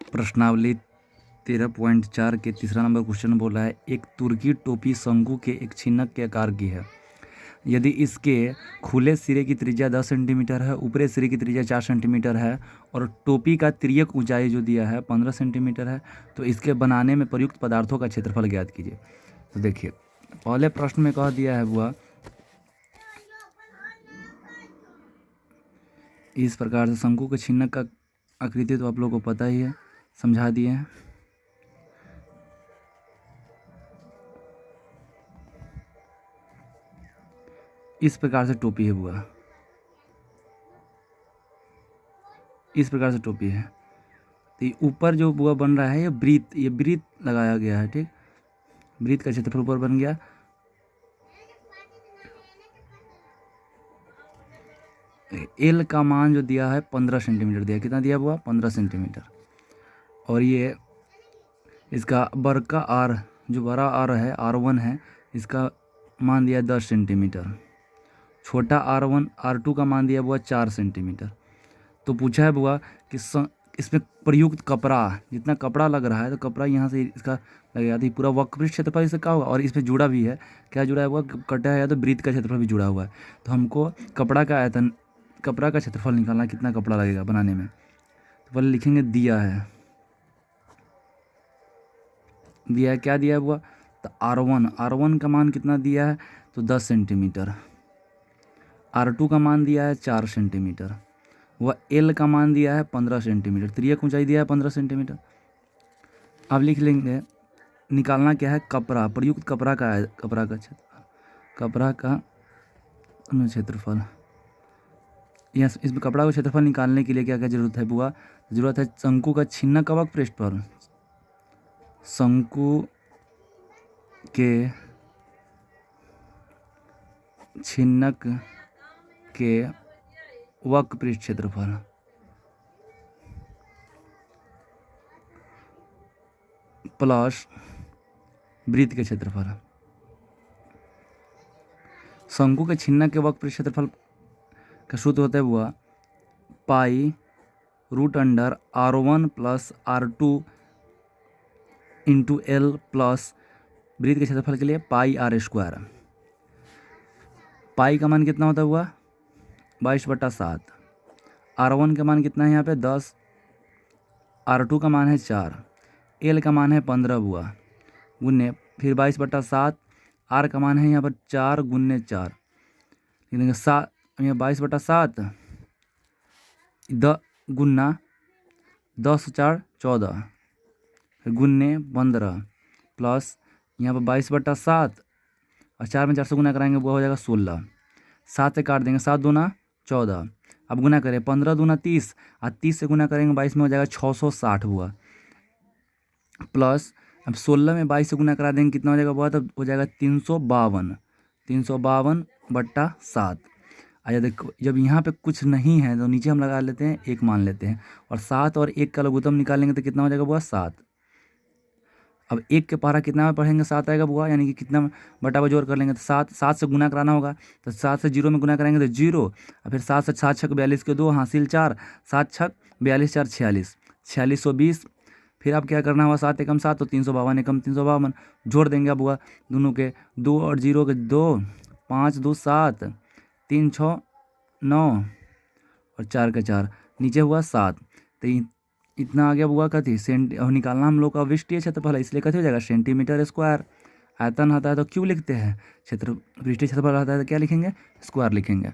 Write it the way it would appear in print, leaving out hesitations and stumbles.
प्रश्नावली 13.4 के तीसरा नंबर क्वेश्चन बोला है, एक तुर्की टोपी शंकु के एक छिन्नक के आकार की है। यदि इसके खुले सिरे की त्रिज्या 10 सेंटीमीटर है, ऊपरी सिरे की त्रिज्या 4 सेंटीमीटर है और टोपी का तिर्यक ऊंचाई जो दिया है 15 सेंटीमीटर है, तो इसके बनाने में प्रयुक्त पदार्थों का क्षेत्रफल ज्ञात कीजिए। तो देखिए, पहले प्रश्न में कह दिया है हुआ इस प्रकार से शंकु के छिन्नक का आकृति तो आप लोगों को पता ही है, समझा दिए हैं। इस प्रकार से टोपी है बुआ, इस प्रकार से टोपी है। तो ये ऊपर जो बुआ बन रहा है ये ब्रीथ लगाया गया है, ठीक। ब्रीथ का क्षेत्रफल ऊपर बन गया। एल का मान जो दिया है 15 सेंटीमीटर दिया, कितना दिया बुआ? 15 सेंटीमीटर। और ये इसका वर्ग का आर जो बड़ा आर है R1 है, इसका मान दिया 10 सेंटीमीटर। छोटा R1 R2 का मान दिया बुआ 4 सेंटीमीटर। तो पूछा है बुआ कि इसमें प्रयुक्त कपड़ा, जितना कपड़ा लग रहा है तो कपड़ा यहाँ से इसका लगेगा, तो पूरा वक्रपृष्ठ क्षेत्रफल इससे क्या होगा। और इसमें जुड़ा भी है, क्या जुड़ा है बुआ? कटा है, या तो वृत्त का क्षेत्रफल भी जुड़ा हुआ है। तो हमको कपड़ा का आयतन, कपड़ा का क्षेत्रफल निकालना, कितना कपड़ा लगेगा बनाने में। तो पहले लिखेंगे दिया है क्या दिया है बुआ? तो R1 का मान कितना दिया है? तो 10 सेंटीमीटर। R2 का मान दिया है 4 सेंटीमीटर। वह L का मान दिया है 15 सेंटीमीटर। तिर्यक ऊंचाई दिया है 15 सेंटीमीटर। अब लिख लेंगे, निकालना क्या है? कपड़ा, प्रयुक्त कपड़ा का क्षेत्रफल। यह इसमें कपड़ा का क्षेत्रफल निकालने के लिए क्या क्या जरूरत है बुआ? जरूरत है शंकु का छिन्नक का वक्रपृष्ठ पर, शंकु के छिन्नक के वक्रपृष्ठ क्षेत्रफल प्लस वृत्त के क्षेत्रफल। शंकु के छिन्नक के वक्रपृष्ठ क्षेत्रफल का सूत्र होता है बुआ π√R1 plus R2 into L plus वृत्त के क्षेत्रफल के लिए πr²। पाई का मान कितना होता है हुआ? 22/7। R1 का मान कितना है यहाँ पे? 10। R2 का मान है 4। L का मान है 15 बुआ, गुन्ने फिर 22/7। R का मान है यहाँ पर 4 गुन्ने 4, लिखेंगे 7, यहाँ 22/7 गुन्ना 10 4 14, फिर गुन्ने 15 प्लस यहाँ पर 22/7 और 4 में 4 से गुना कराएंगे वो हो जाएगा 16। 7 से काट देंगे, 7 दूना 14। अब गुना करें, 15 दूना 30 और 30 से गुना करेंगे 22 में हो जाएगा 660 हुआ। प्लस अब 16 में 22 से गुना करा देंगे, कितना हो जाएगा बुआ? तब हो जाएगा 352/7। आइए देखो, जब यहाँ पे कुछ नहीं है तो नीचे हम लगा लेते हैं, 1 मान लेते हैं, और 7 और 1 का लघुत्तम निकालेंगे तो कितना हो जाएगा बुआ? 7। अब 1 के पहाड़ा कितना में पढ़ेंगे? 7 आएगा बुआ, यानी कि कितना बटा जोड़ कर लेंगे तो 7 से गुना कराना होगा, तो 7 से 0 में गुना करेंगे तो 0, और फिर 7 से 7 छक 42 के 2 हासिल 4, 7 छक 42 4 46, 4620। फिर अब क्या करना होगा? 7 एकम 7 तो 352 एकम 352 जोड़ देंगे अब बुआ दोनों के, 2 और 0 के 2, 5 2 7, 3 6 9 और 4 का 4, नीचे हुआ 7। तो इतना आ गया बुआ कथी और निकालना हम लोग का विष्टीय क्षेत्रफल है, इसलिए कथी हो जाएगा? Centimetre square. आयतन आता है तो क्यों लिखते हैं? पृष्ठीय क्षेत्रफल आता है तो क्या लिखेंगे? स्क्वायर लिखेंगे।